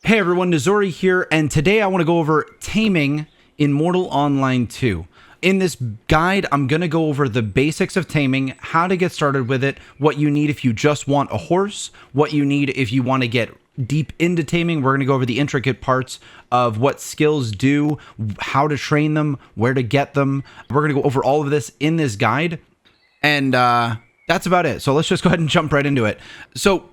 Hey everyone, Nazori here, and today I want to go over taming in Mortal Online 2. In this guide, I'm going to go over the basics of taming, how to get started with it, what you need if you just want a horse, what you need if you want to get deep into taming. We're going to go over the intricate parts of what skills do, how to train them, where to get them. We're going to go over all of this in this guide, and that's about it. So let's just go ahead and jump right into it. So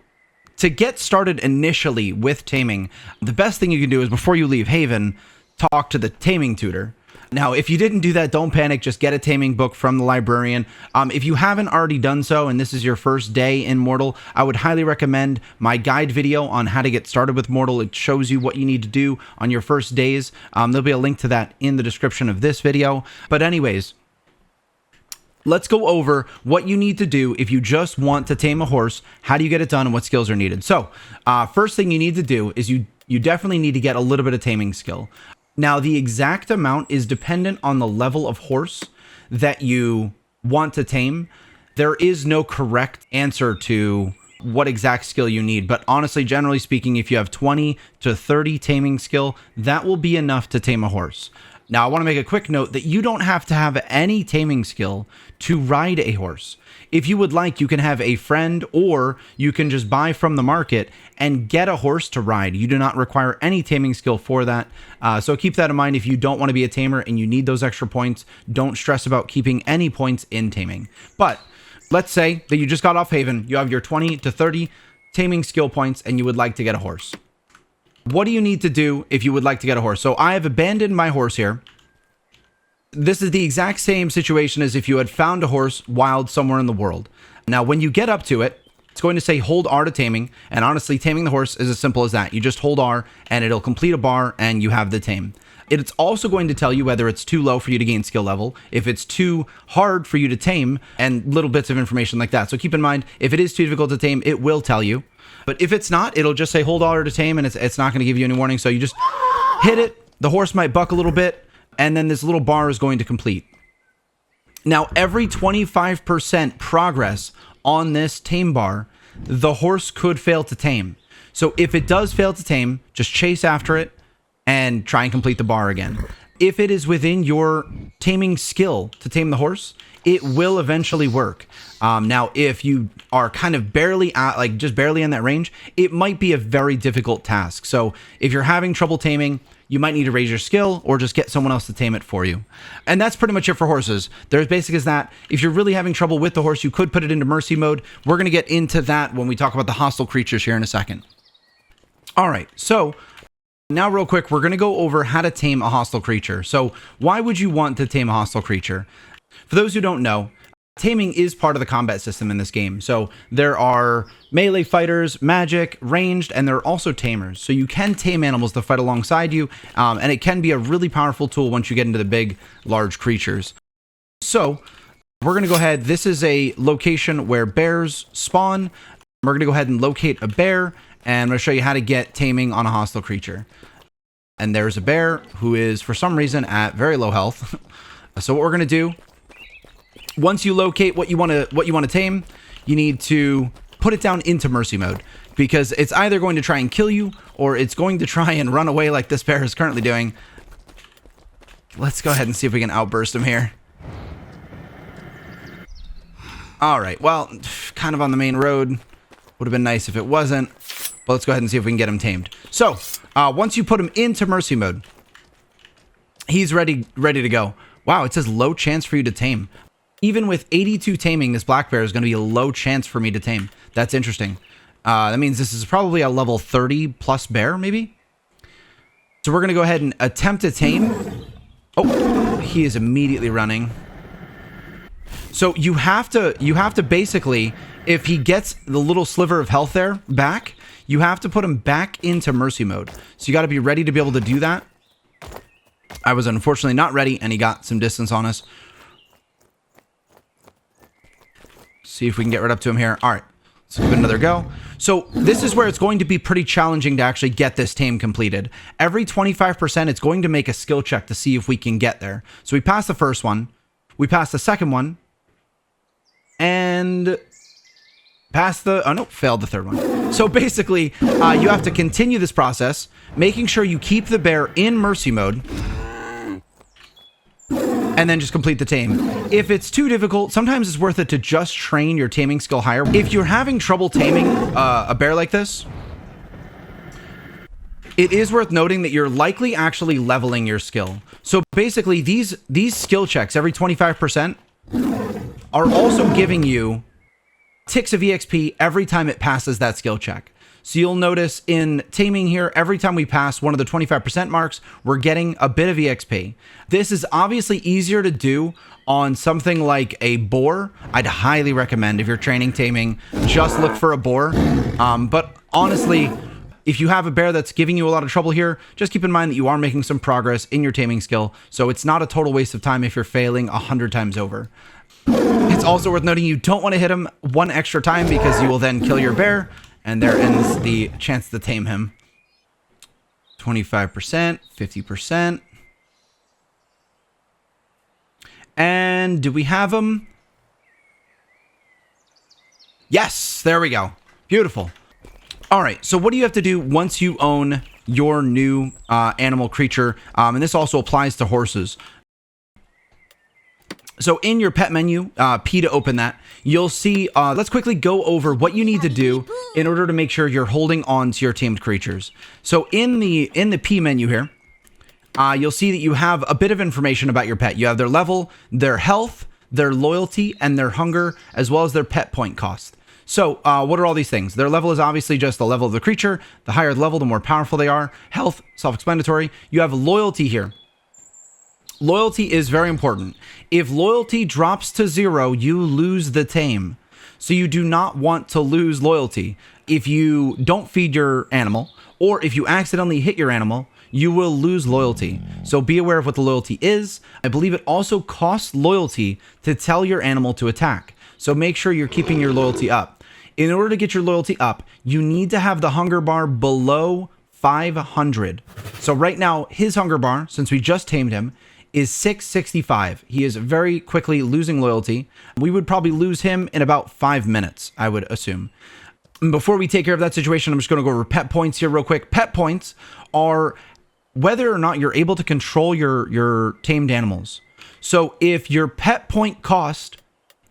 to get started initially with taming, the best thing you can do is before you leave Haven, talk to the taming tutor. Now, if you didn't do that, don't panic. Just get a taming book from the librarian. If you haven't already done so, and this is your first day in Mortal, I would highly recommend my guide video on how to get started with Mortal. It shows you what you need to do on your first days. There'll be a link to that in the description of this video. But anyways, let's go over what you need to do if you just want to tame a horse. How do you get it done and what skills are needed? So first thing you need to do is you definitely need to get a little bit of taming skill. Now, the exact amount is dependent on the level of horse that you want to tame. There is no correct answer to what exact skill you need. But honestly, generally speaking, if you have 20 to 30 taming skill, that will be enough to tame a horse. Now, I want to make a quick note that you don't have to have any taming skill to ride a horse. If you would like, you can have a friend, or you can just buy from the market and get a horse to ride. You do not require any taming skill for that. So keep that in mind. If you don't want to be a tamer and you need those extra points, don't stress about keeping any points in taming. But let's say that you just got off Haven, you have your 20 to 30 taming skill points, and you would like to get a horse. What do you need to do if you would like to get a horse? So I have abandoned my horse here. This is the exact same situation as if you had found a horse wild somewhere in the world. Now, when you get up to it, it's going to say hold R to taming. And honestly, taming the horse is as simple as that. You just hold R and it'll complete a bar and you have the tame. It's also going to tell you whether it's too low for you to gain skill level, if it's too hard for you to tame, and little bits of information like that. So keep in mind, if it is too difficult to tame, it will tell you. But if it's not, it'll just say hold R to tame, and it's not going to give you any warning. So you just hit it. The horse might buck a little bit, and then this little bar is going to complete. Now, every 25% progress on this tame bar, the horse could fail to tame. So if it does fail to tame, just chase after it and try and complete the bar again. If it is within your taming skill to tame the horse, it will eventually work. Now, if you are kind of barely at, just barely in that range, it might be a very difficult task. So if you're having trouble taming, you might need to raise your skill or just get someone else to tame it for you. And that's pretty much it for horses. There's basic as that. If you're really having trouble with the horse, you could put it into mercy mode. We're going to get into that when we talk about the hostile creatures here in a second. All right, so now real quick, we're going to go over how to tame a hostile creature. So why would you want to tame a hostile creature? For those who don't know, taming is part of the combat system in this game. So there are melee fighters, magic, ranged, and there are also tamers. So you can tame animals that fight alongside you, and it can be a really powerful tool once you get into the big, large creatures. So we're going to go ahead. This is a location where bears spawn. We're going to go ahead and locate a bear, and I'm going to show you how to get taming on a hostile creature. And there's a bear who is, for some reason, at very low health. So what we're going to do, once you locate what you want to tame, you need to put it down into mercy mode, because it's either going to try and kill you or it's going to try and run away like this bear is currently doing. Let's go ahead and see if we can outburst him here. All right, well, kind of on the main road. Would have been nice if it wasn't, but let's go ahead and see if we can get him tamed. So once you put him into mercy mode, he's ready to go. Wow, it says low chance for you to tame. Even with 82 taming, this black bear is going to be a low chance for me to tame. That's interesting. That means this is probably a level 30 plus bear, maybe? So we're going to go ahead and attempt to tame. Oh, he is immediately running. So you have to basically, if he gets the little sliver of health there back, you have to put him back into mercy mode. So you got to be ready to be able to do that. I was unfortunately not ready, and he got some distance on us. See if we can get right up to him here. All right, let's give it another go. So this is where it's going to be pretty challenging to actually get this tame completed. Every 25%, it's going to make a skill check to see if we can get there. So we passed the first one. We passed the second one. And Passed the, oh no, failed the third one. So basically, you have to continue this process, making sure you keep the bear in mercy mode, and then just complete the tame. If it's too difficult, sometimes it's worth it to just train your taming skill higher. If you're having trouble taming a bear like this, it is worth noting that you're likely actually leveling your skill. So basically, these skill checks every 25% are also giving you ticks of EXP every time it passes that skill check. So you'll notice in taming here, every time we pass one of the 25% marks, we're getting a bit of EXP. This is obviously easier to do on something like a boar. I'd highly recommend, if you're training taming, just look for a boar. But honestly, if you have a bear that's giving you a lot of trouble here, just keep in mind that you are making some progress in your taming skill. So it's not a total waste of time if you're failing 100 times over. It's also worth noting you don't want to hit him one extra time because you will then kill your bear, and there ends the chance to tame him. 25%, 50%. And do we have him? Yes, there we go. Beautiful. All right, so what do you have to do once you own your new animal creature? And this also applies to horses. So in your pet menu, P to open that, you'll see, let's quickly go over what you need to do in order to make sure you're holding on to your tamed creatures. So in the P menu here, you'll see that you have a bit of information about your pet. You have their level, their health, their loyalty, and their hunger, as well as their pet point cost. So what are all these things? Their level is obviously just the level of the creature. The higher the level, the more powerful they are. Health, self-explanatory. You have loyalty here. Loyalty is very important. If loyalty drops to 0, you lose the tame. So you do not want to lose loyalty. If you don't feed your animal, or if you accidentally hit your animal, you will lose loyalty. So be aware of what the loyalty is. I believe it also costs loyalty to tell your animal to attack. So make sure you're keeping your loyalty up. In order to get your loyalty up, you need to have the hunger bar below 500. So right now, his hunger bar, since we just tamed him, is 665. He is very quickly losing loyalty. We would probably lose him in about 5 minutes, I would assume. Before we take care of that situation, I'm just going to go over pet points here real quick. Pet points are whether or not you're able to control your tamed animals. So if your pet point cost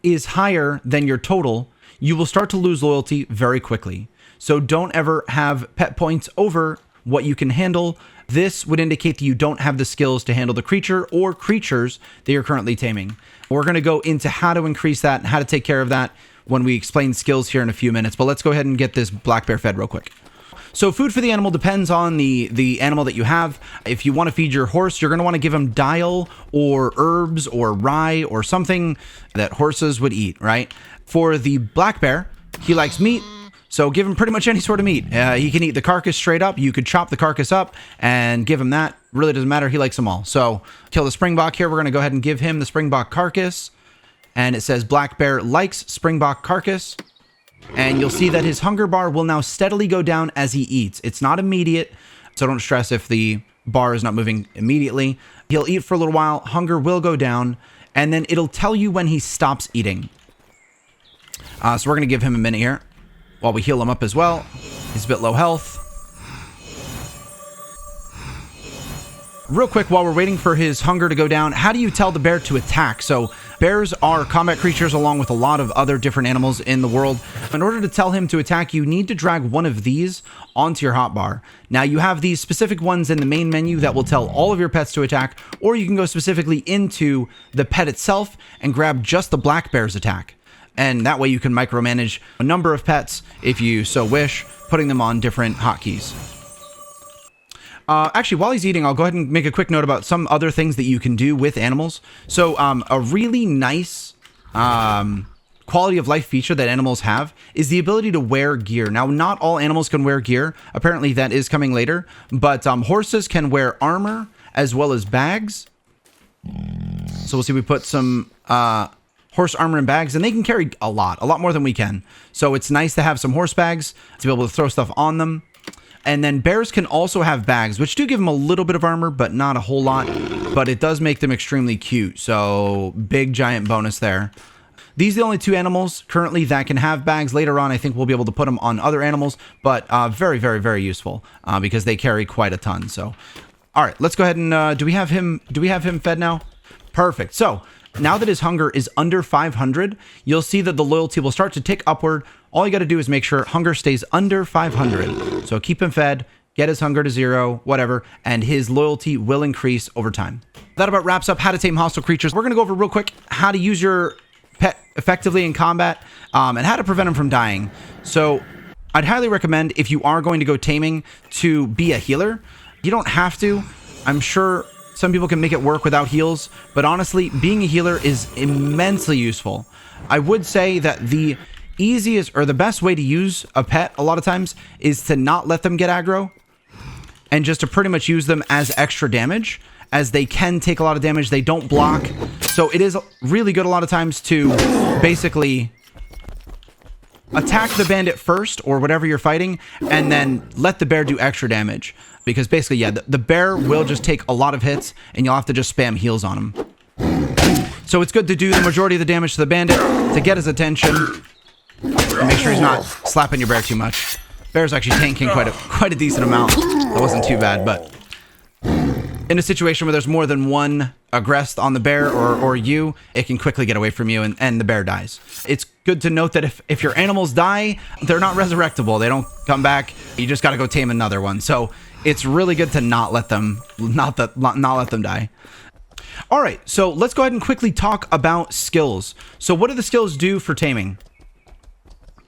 is higher than your total, you will start to lose loyalty very quickly. So don't ever have pet points over what you can handle. This would indicate that you don't have the skills to handle the creature or creatures that you're currently taming. We're going to go into how to increase that and how to take care of that when we explain skills here in a few minutes. But let's go ahead and get this black bear fed real quick. So food for the animal depends on the animal that you have. If you want to feed your horse, you're going to want to give him dial or herbs or rye or something that horses would eat, right? For the black bear, he likes meat. So give him pretty much any sort of meat. He can eat the carcass straight up. You could chop the carcass up and give him that. Really doesn't matter. He likes them all. So kill the springbok here. We're going to go ahead and give him the springbok carcass. And it says black bear likes springbok carcass. And you'll see that his hunger bar will now steadily go down as he eats. It's not immediate, so don't stress if the bar is not moving immediately. He'll eat for a little while. Hunger will go down. And then it'll tell you when he stops eating. So we're going to give him a minute here while we heal him up as well. He's a bit low health. Real quick, while we're waiting for his hunger to go down, how do you tell the bear to attack? So bears are combat creatures along with a lot of other different animals in the world. In order to tell him to attack, you need to drag one of these onto your hotbar. Now you have these specific ones in the main menu that will tell all of your pets to attack, or you can go specifically into the pet itself and grab just the black bear's attack. And that way you can micromanage a number of pets if you so wish, putting them on different hotkeys. Actually, while he's eating, I'll go ahead and make a quick note about some other things that you can do with animals. So a really nice quality of life feature that animals have is the ability to wear gear. Now, not all animals can wear gear. Apparently, that is coming later. But horses can wear armor as well as bags. So we'll see, we put some horse armor and bags, and they can carry a lot more than we can. So it's nice to have some horse bags to be able to throw stuff on them. And then bears can also have bags, which do give them a little bit of armor, but not a whole lot. But it does make them extremely cute. So big giant bonus there. these are the only two animals currently that can have bags. Later on, I think we'll be able to put them on other animals, but very, very, very useful because they carry quite a ton. So, all right, let's go ahead and do we have him fed now? Perfect. So now that his hunger is under 500, you'll see that the loyalty will start to tick upward. All you got to do is make sure hunger stays under 500. So keep him fed, get his hunger to 0, whatever, and his loyalty will increase over time. That about wraps up how to tame hostile creatures. We're going to go over real quick how to use your pet effectively in combat and how to prevent them from dying. So I'd highly recommend, if you are going to go taming, to be a healer. You don't have to. I'm sure some people can make it work without heals, but honestly, being a healer is immensely useful. I would say that the easiest or the best way to use a pet a lot of times is to not let them get aggro and just to pretty much use them as extra damage, as they can take a lot of damage. They don't block. So it is really good a lot of times to basically attack the bandit first or whatever you're fighting and then let the bear do extra damage. Because basically, yeah, the bear will just take a lot of hits and you'll have to just spam heals on him. So it's good to do the majority of the damage to the bandit to get his attention and make sure he's not slapping your bear too much. Bear's actually tanking quite a decent amount. That wasn't too bad, but in a situation where there's more than one aggressed on the bear or you, it can quickly get away from you and the bear dies. It's good to note that if your animals die, they're not resurrectable. They don't come back. You just got to go tame another one. So it's really good to not let them die. All right, so let's go ahead and quickly talk about skills. So what do the skills do for taming?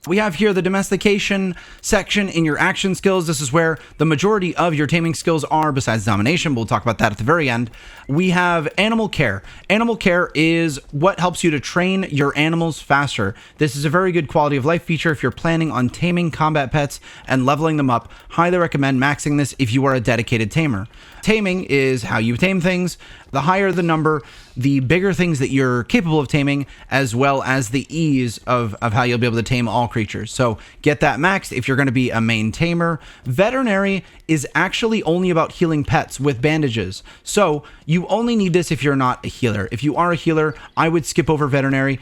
We have here the domestication section in your action skills. This is where the majority of your taming skills are, besides domination. We'll talk about that at the very end. We have animal care. Animal care is what helps you to train your animals faster. This is a very good quality of life feature if you're planning on taming combat pets and leveling them up. Highly recommend maxing this if you are a dedicated tamer. Taming is how you tame things. The higher the number, the bigger things that you're capable of taming, as well as the ease of how you'll be able to tame all creatures. So get that maxed if you're going to be a main tamer. Veterinary is actually only about healing pets with bandages. So you only need this if you're not a healer. If you are a healer, I would skip over veterinary.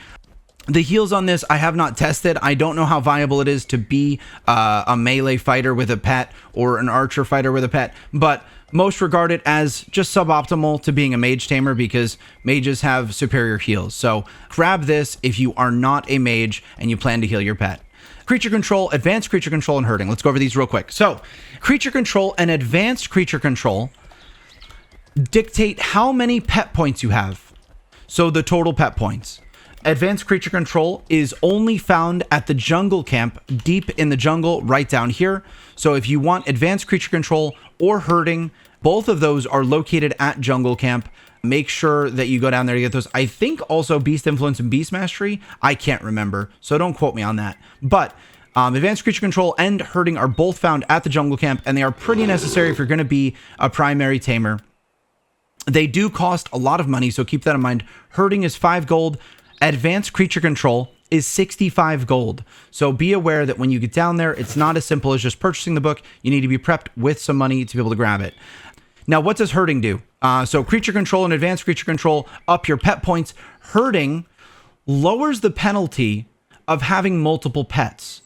The heals on this, I have not tested. I don't know how viable it is to be a melee fighter with a pet or an archer fighter with a pet, but most regard it as just suboptimal to being a mage tamer because mages have superior heals. So grab this if you are not a mage and you plan to heal your pet. Creature control, advanced creature control, and herding. Let's go over these real quick. So creature control and advanced creature control dictate how many pet points you have. So the total pet points. Advanced creature control is only found at the jungle camp, deep in the jungle, right down here. So if you want advanced creature control or herding, both of those are located at jungle camp. Make sure that you go down there to get those. I think also beast influence and beast mastery. I can't remember, so don't quote me on that. But advanced creature control and herding are both found at the jungle camp, and they are pretty necessary if you're going to be a primary tamer. They do cost a lot of money, so keep that in mind. Herding is 5 gold. Advanced creature control is 65 gold. So be aware that when you get down there, it's not as simple as just purchasing the book. You need to be prepped with some money to be able to grab it. Now, what does herding do? So creature control and advanced creature control up your pet points. Herding lowers the penalty of having multiple pets.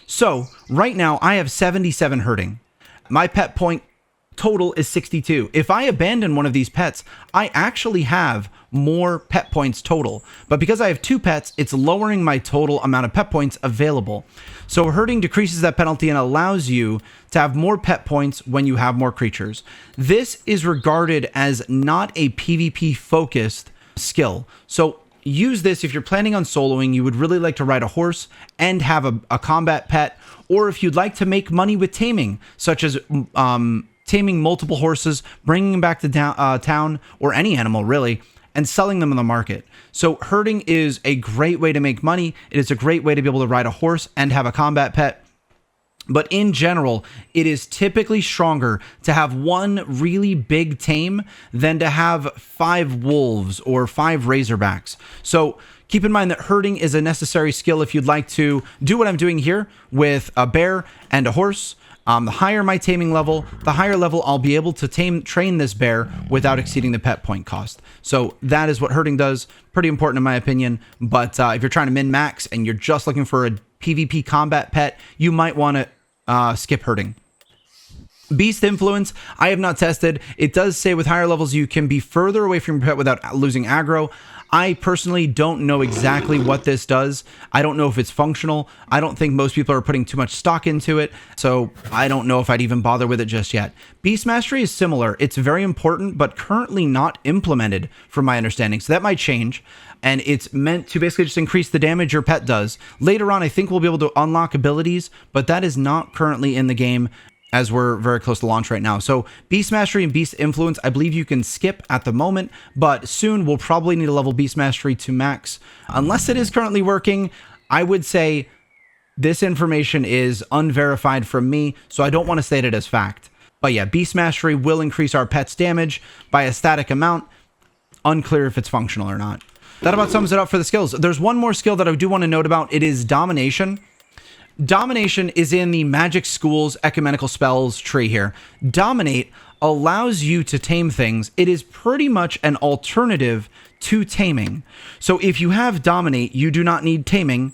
So right now I have 77 herding. My pet point total is 62. If I abandon one of these pets, I actually have more pet points total. But because I have 2 pets, it's lowering my total amount of pet points available. So herding decreases that penalty and allows you to have more pet points when you have more creatures. This is regarded as not a PvP focused skill. So use this if you're planning on soloing, you would really like to ride a horse and have a combat pet, or if you'd like to make money with taming, such as taming multiple horses, bringing them back to town, or any animal really, and selling them on the market. So herding is a great way to make money. It is a great way to be able to ride a horse and have a combat pet. But in general, it is typically stronger to have one really big tame than to have 5 wolves or 5 razorbacks. So keep in mind that herding is a necessary skill if you'd like to do what I'm doing here with a bear and a horse. The higher my taming level, the higher level I'll be able to train this bear without exceeding the pet point cost. So that is what herding does. Pretty important in my opinion. But if you're trying to min max and you're just looking for a PvP combat pet, you might want to skip herding. Beast influence, I have not tested. It does say with higher levels you can be further away from your pet without losing aggro. I personally don't know exactly what this does. I don't know if it's functional. I don't think most people are putting too much stock into it, so I don't know if I'd even bother with it just yet. Beast mastery is similar. It's very important, but currently not implemented from my understanding, so that might change. And it's meant to basically just increase the damage your pet does. Later on, I think we'll be able to unlock abilities, but that is not currently in the game, as we're very close to launch right now. So Beast Mastery and Beast Influence, I believe you can skip at the moment, but soon we'll probably need to level Beast Mastery to max. Unless it is currently working, I would say this information is unverified from me, so I don't want to state it as fact. But yeah, Beast Mastery will increase our pet's damage by a static amount. Unclear if it's functional or not. That about sums it up for the skills. There's one more skill that I do want to note about. It is Domination. Domination is in the Magic School's Ecumenical Spells tree here. Dominate allows you to tame things. It is pretty much an alternative to taming. So if you have Dominate, you do not need taming.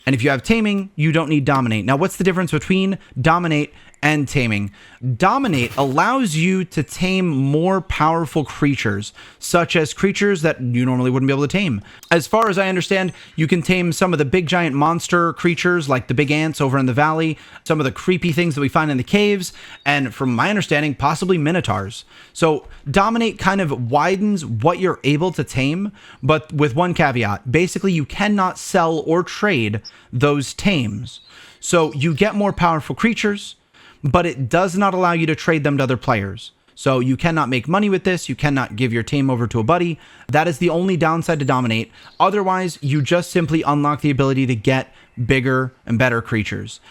And if you have taming, you don't need Dominate. Now, what's the difference between Dominate and taming? Dominate allows you to tame more powerful creatures, such as creatures that you normally wouldn't be able to tame. As far as I understand, you can tame some of the big giant monster creatures like the big ants over in the valley, some of the creepy things that we find in the caves, and from my understanding, possibly minotaurs. So Dominate kind of widens what you're able to tame, but with one caveat. Basically, you cannot sell or trade those tames. So you get more powerful creatures, but it does not allow you to trade them to other players. So you cannot make money with this. You cannot give your tame over to a buddy. That is the only downside to Dominate. Otherwise, you just simply unlock the ability to get bigger and better creatures.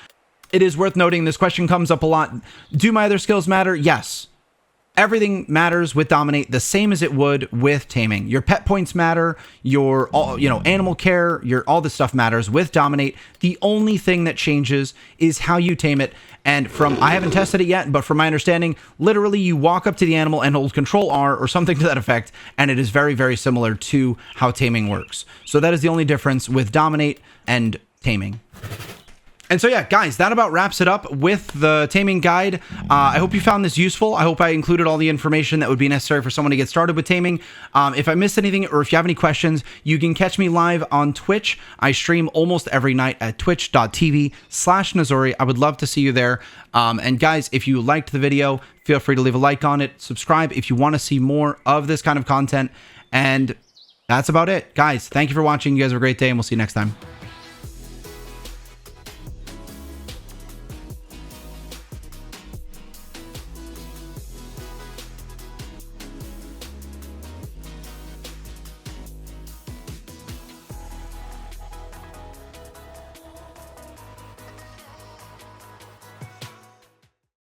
It is worth noting, this question comes up a lot. Do my other skills matter? Yes. Everything matters with Dominate the same as it would with taming. Your pet points matter, your animal care, all this stuff matters with Dominate. The only thing that changes is how you tame it. And I haven't tested it yet, but from my understanding, literally you walk up to the animal and hold Control R or something to that effect, and it is very, very similar to how taming works. So that is the only difference with Dominate and taming. And so, yeah, guys, that about wraps it up with the taming guide. I hope you found this useful. I hope I included all the information that would be necessary for someone to get started with taming. If I missed anything or if you have any questions, you can catch me live on Twitch. I stream almost every night at twitch.tv/Nazori. I would love to see you there. And guys, if you liked the video, feel free to leave a like on it. Subscribe if you want to see more of this kind of content. And that's about it. Guys, thank you for watching. You guys have a great day, and we'll see you next time.